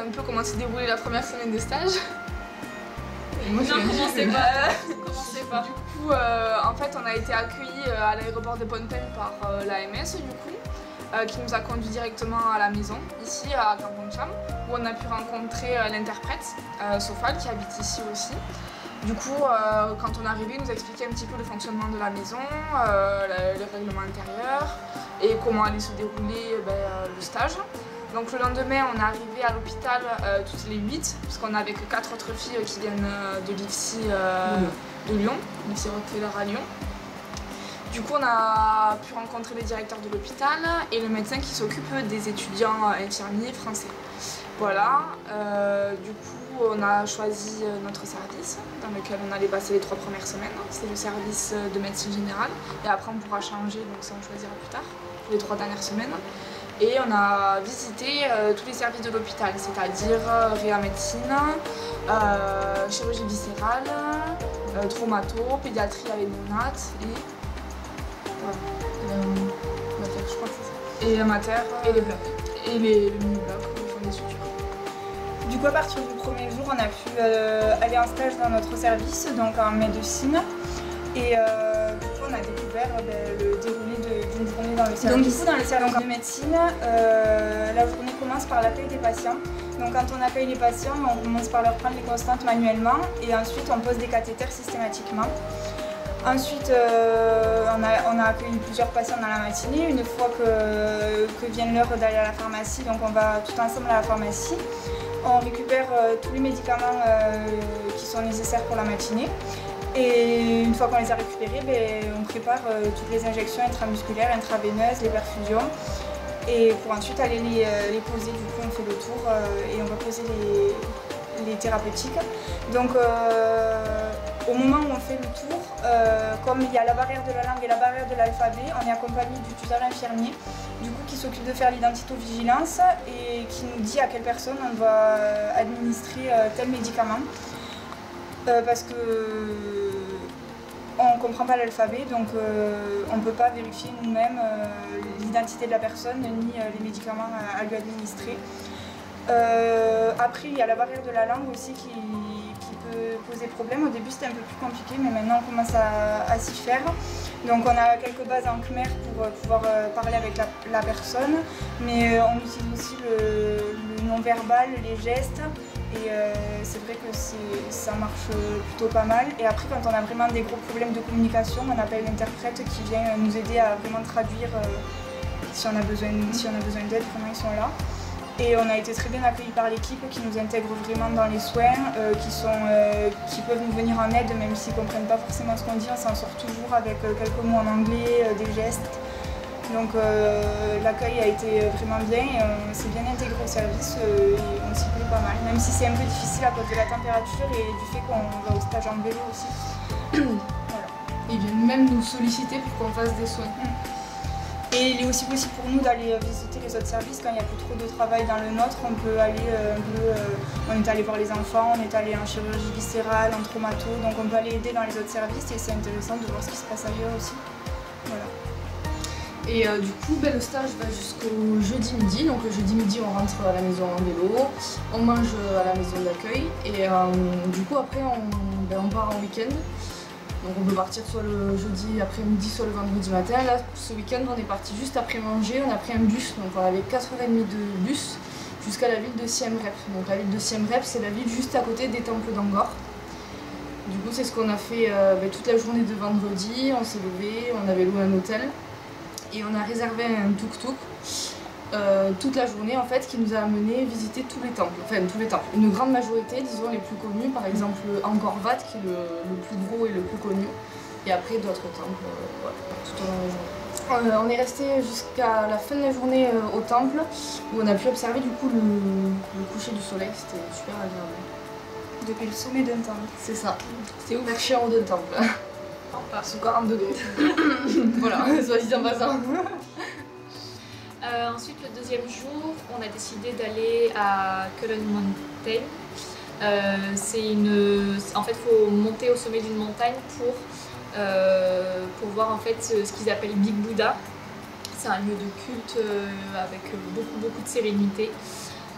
un peu comment s'est déroulée la première semaine de stage. Moi, non, commencez pas. Commencez pas. Du coup, en fait, on a été accueillis à l'aéroport de Bonnepeine par l'AMS, du coup, qui nous a conduits directement à la maison, ici à Kamponcham, où on a pu rencontrer l'interprète, Sofal, qui habite ici aussi. Du coup, quand on est arrivé, il nous a expliqué un petit peu le fonctionnement de la maison, les règlements intérieurs et comment allait se dérouler le stage. Donc le lendemain, on est arrivé à l'hôpital toutes les 8, parce qu'on n'avait que 4 autres filles qui viennent de l'IFSI de Lyon, l'IFSI Rockefeller à Lyon. Du coup, on a pu rencontrer le directeur de l'hôpital et le médecin qui s'occupe des étudiants infirmiers français. Voilà, du coup, on a choisi notre service dans lequel on allait passer les 3 premières semaines. C'est le service de médecine générale et après on pourra changer, donc ça on choisira plus tard, pour les 3 dernières semaines. Et on a visité tous les services de l'hôpital, c'est-à-dire réa-médecine, chirurgie viscérale, traumato, pédiatrie avec néonates et... Mater, je crois que c'est ça. Et mater. Et les blocs. Et les mini-blocs où ils font des sutures. Du coup, à partir du premier jour, on a pu aller en stage dans notre service, donc en médecine. Et du coup, on a découvert le déroulé d'une journée dans le service. Donc, du coup, dans le service de médecine, la journée commence par l'accueil des patients. Donc, quand on accueille les patients, on commence par leur prendre les constantes manuellement et ensuite on pose des cathéters systématiquement. Ensuite, on a accueilli plusieurs patients dans la matinée. Une fois que vient l'heure d'aller à la pharmacie, donc on va tout ensemble à la pharmacie. On récupère tous les médicaments qui sont nécessaires pour la matinée. Et une fois qu'on les a récupérés, on prépare toutes les injections intramusculaires, intraveineuses, les perfusions. Et pour ensuite aller les poser, du coup on fait le tour et on va poser les thérapeutiques. Donc au moment où on fait le tour, comme il y a la barrière de la langue et la barrière de l'alphabet, on est accompagné du tuteur infirmier, du coup qui s'occupe de faire l'identito-vigilance et qui nous dit à quelle personne on doit administrer tel médicament. Parce que on ne comprend pas l'alphabet, donc on ne peut pas vérifier nous-mêmes l'identité de la personne ni les médicaments à lui administrer. Après, il y a la barrière de la langue aussi qui peut poser problème. Au début, c'était un peu plus compliqué, mais maintenant, on commence à s'y faire. Donc, on a quelques bases en khmer pour pouvoir parler avec la personne, mais on utilise aussi le non-verbal, les gestes. Et c'est vrai que ça marche plutôt pas mal. Et après, quand on a vraiment des gros problèmes de communication, on appelle l'interprète qui vient nous aider à vraiment traduire si on a besoin d'aide, vraiment ils sont là. Et on a été très bien accueillis par l'équipe qui nous intègre vraiment dans les soins, qui peuvent nous venir en aide même s'ils ne comprennent pas forcément ce qu'on dit. On s'en sort toujours avec quelques mots en anglais, des gestes. Donc l'accueil a été vraiment bien et on s'est bien intégré au service et on s'y plaît pas mal. Même si c'est un peu difficile à cause de la température et du fait qu'on va au stage en vélo aussi. Voilà. Ils viennent même nous solliciter pour qu'on fasse des soins. Et il est aussi possible pour nous d'aller visiter les autres services quand il n'y a plus trop de travail dans le nôtre. On peut aller on est allé voir les enfants, on est allé en chirurgie viscérale, en traumato, donc on peut aller aider dans les autres services et c'est intéressant de voir ce qui se passe ailleurs aussi. Voilà. Et du coup, le stage va jusqu'au jeudi midi. Donc le jeudi midi, on rentre à la maison en vélo, on mange à la maison d'accueil et du coup après on part en week-end. Donc on peut partir soit le jeudi après-midi, soit le vendredi matin. Là, ce week-end, on est parti juste après manger, on a pris un bus, donc on avait 4h30 de bus jusqu'à la ville de Siem Reap. Donc la ville de Siem Reap, c'est la ville juste à côté des temples d'Angkor. Du coup, c'est ce qu'on a fait toute la journée de vendredi. On s'est levé, on avait loué un hôtel et on a réservé un tuk-tuk toute la journée en fait, qui nous a amené visiter tous les temples, enfin tous les temples, une grande majorité, disons les plus connus, par exemple Angkor Wat qui est le plus gros et le plus connu, et après d'autres temples voilà, tout au long de la journée. On est resté jusqu'à la fin de la journée au temple où on a pu observer du coup le coucher du soleil, c'était super agréable. Depuis le sommet d'un temple. C'est ça, c'était où perché en haut d'un temple. Sous 40 degrés. Voilà, soit dit en passant. Ensuite, le deuxième jour, on a décidé d'aller à Cullen Mountain. En fait, il faut monter au sommet d'une montagne pour voir en fait ce qu'ils appellent Big Buddha. C'est un lieu de culte avec beaucoup de sérénité.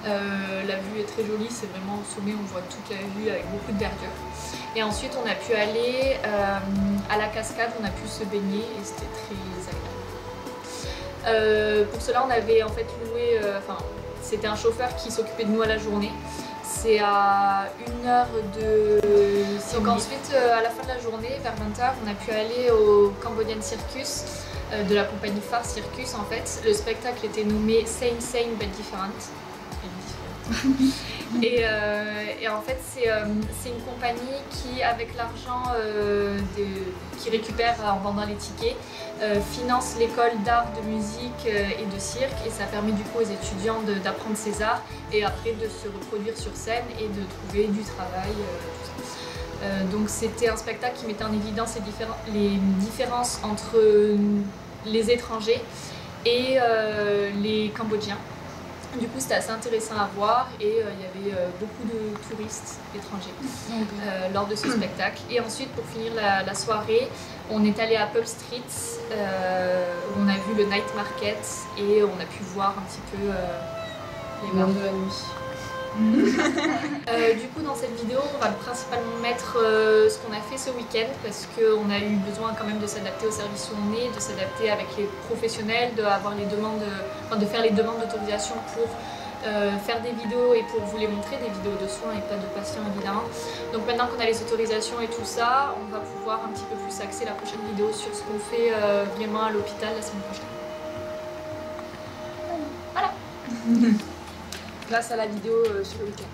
La vue est très jolie, c'est vraiment au sommet, on voit toute la vue avec beaucoup de verdure. Et ensuite on a pu aller à la cascade, on a pu se baigner et c'était très agréable. Pour cela on avait en fait loué, c'était un chauffeur qui s'occupait de nous à la journée. C'est à 1 heure de... Donc ensuite, à la fin de la journée, vers 20h, on a pu aller au Cambodian Circus, de la compagnie Phare Circus en fait. Le spectacle était nommé Same Same But Different. Et en fait, c'est une compagnie qui, avec l'argent qui récupère en vendant les tickets, finance l'école d'art, de musique et de cirque, et ça permet du coup aux étudiants d'apprendre ces arts et après de se reproduire sur scène et de trouver du travail, tout ça. Donc c'était un spectacle qui mettait en évidence les différences entre les étrangers et les Cambodgiens. Du coup c'était assez intéressant à voir et il y avait beaucoup de touristes étrangers lors de ce spectacle. Et ensuite pour finir la soirée, on est allé à Pub Street, où on a vu le night market et on a pu voir un petit peu les bars de la nuit. Du coup dans cette vidéo on va principalement mettre ce qu'on a fait ce week-end parce qu'on a eu besoin quand même de s'adapter au service où on est, de s'adapter avec les professionnels, de faire les demandes d'autorisation pour faire des vidéos et pour vous les montrer, des vidéos de soins et pas de patients évidemment. Donc maintenant qu'on a les autorisations et tout ça, on va pouvoir un petit peu plus axer la prochaine vidéo sur ce qu'on fait vraiment à l'hôpital la semaine prochaine. Voilà. Grâce à la vidéo sur le week-end.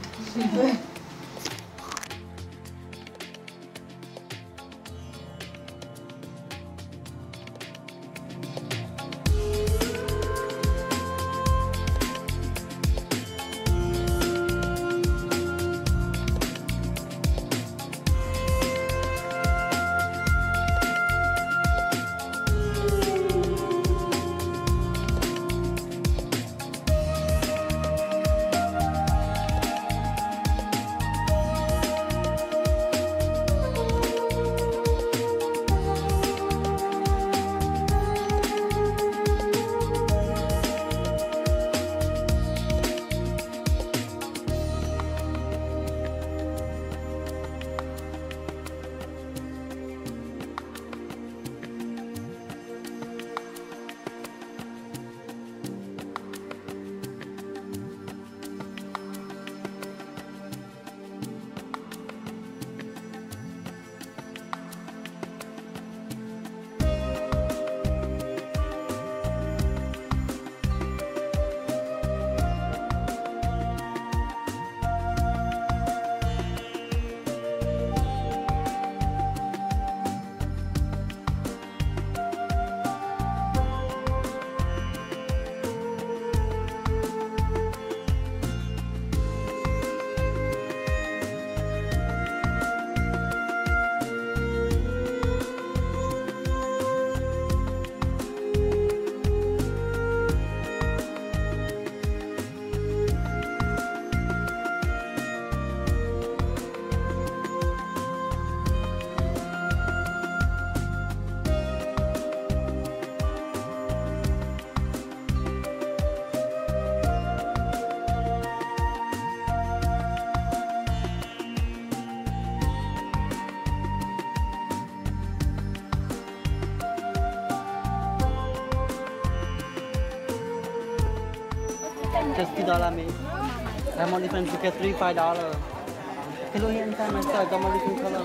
Just $2 I'm only from to get $5. Hello, here in time I start. I'm only from color.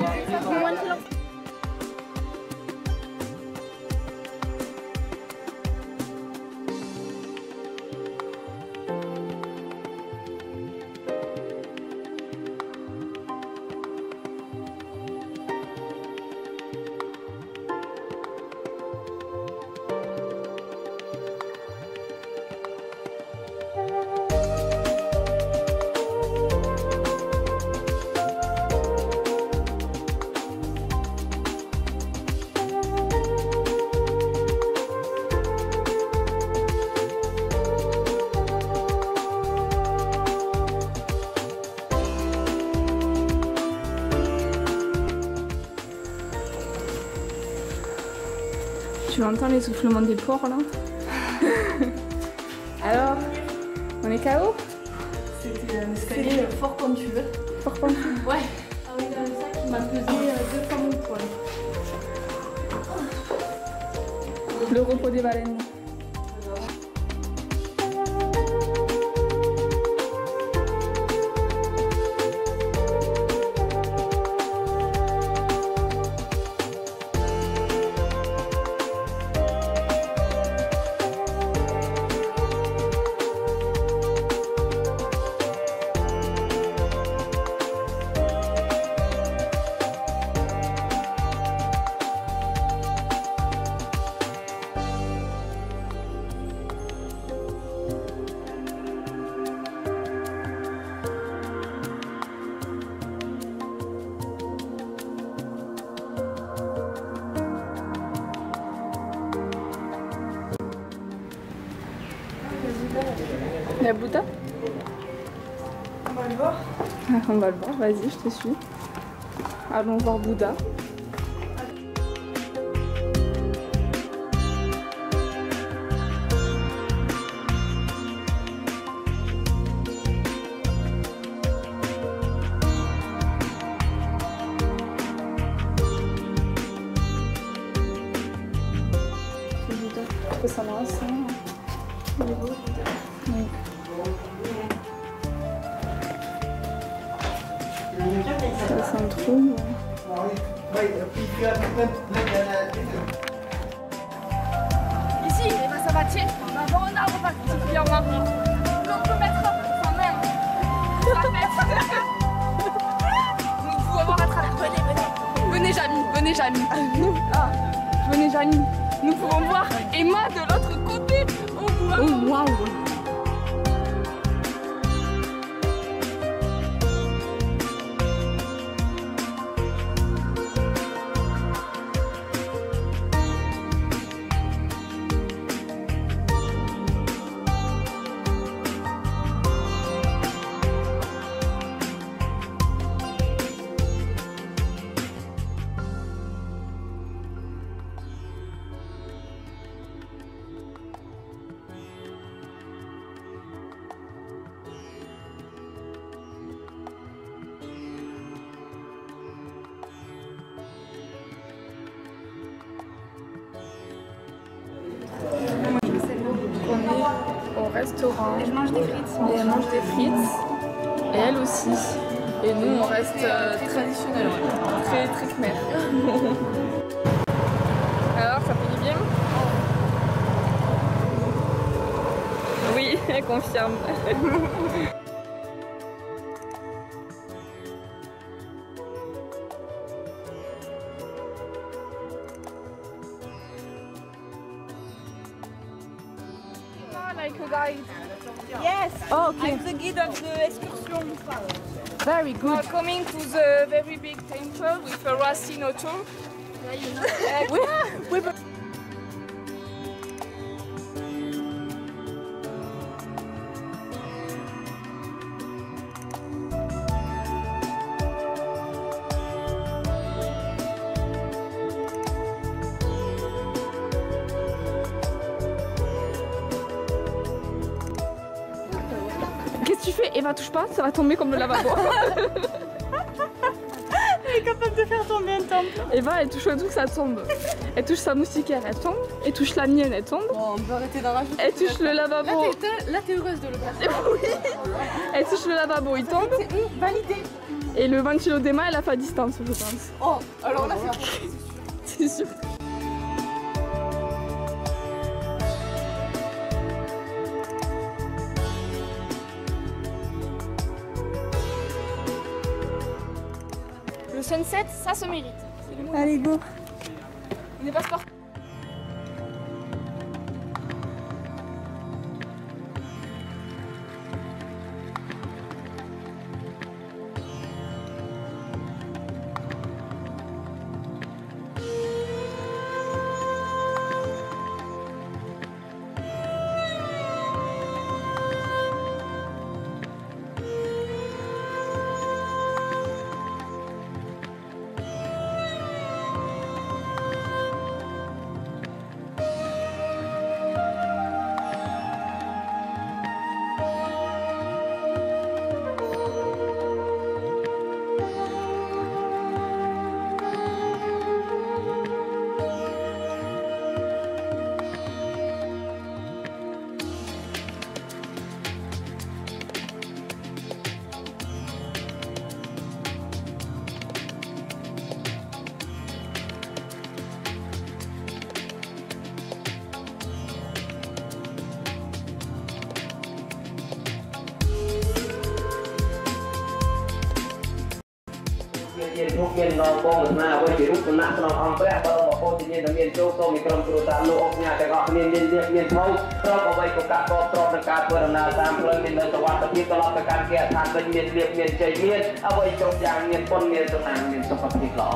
Tu entends l'essoufflement des porcs là? Alors, on est KO? C'était un escalier fort pointu. Fort pointu. Ouais. Avec un sac qui m'a pesé 2 fois mon poids. Le repos des baleines. Il y a Bouddha? On va le voir. On va le voir, vas-y, je te suis. Allons voir Bouddha. C'est Bouddha. Je peux s'embrasser. Il est beau. Oui. Ça sent trop. Ici, les masses sabatiers, on a un arbre particulièrement. On peut mettre sa main sur la tête. Nous pouvons voir à travers. Venez, venez. Venez, Jamy, venez, Jamy. Ah, venez, Jamy. Nous pouvons voir Emma de l'autre côté. Oh, waouh. On est au restaurant. Et je mange des frites. Et elle mange des frites. Et elle aussi. Et nous, on reste traditionnel, très très khmer. Alors, ça finit bien? Oui, elle confirme. Like a guide. Yes. Oh, okay. I'm the guide of the excursion. Very good. We're coming to the very big temple with a Racine auto. Là, you know. Oui, qu'est-ce que tu fais? Eva, touche pas, ça va tomber comme le lavabo. Elle est capable de faire tomber un temple. Eva, elle touche un truc, ça tombe. Elle touche sa moustiquaire, elle tombe. Elle touche la mienne, elle tombe. Bon, on peut arrêter d'en rajouter. Elle touche le lavabo. Là, t'es heureuse de le faire. Oui. Elle touche le lavabo, il tombe. Validé. Et le ventilo d'Emma, elle a fait à distance, je pense. Oh, alors là, c'est C'est sûr. Le sunset, ça se mérite. Allez, go. On n'est pas sportif. មានងកងណាអ្វីជារូបសំណាក់ក្នុងអង្គព្រះបរមពុទ្ធញ្ញាណមានចូលសូមមានក្រុមគ្រួសារលោកអង្គញាទាំងអស់គ្នាមានលៀបមានថោកប្រកអ្វីក៏កាត់បបត្រប់នឹងការធ្វើដំណើរតាមផ្លូវមាននៅសុវត្ថិភាពត្រឡប់ទៅកាន់គេឋានវិញមានលៀបមានជ័យមានអ្វីគ្រប់យ៉ាងមានបុណ្យមានសំណាងមានសុខភាពល្អ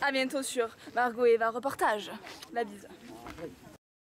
À bientôt sur Margot et Eva Reportage. La bise.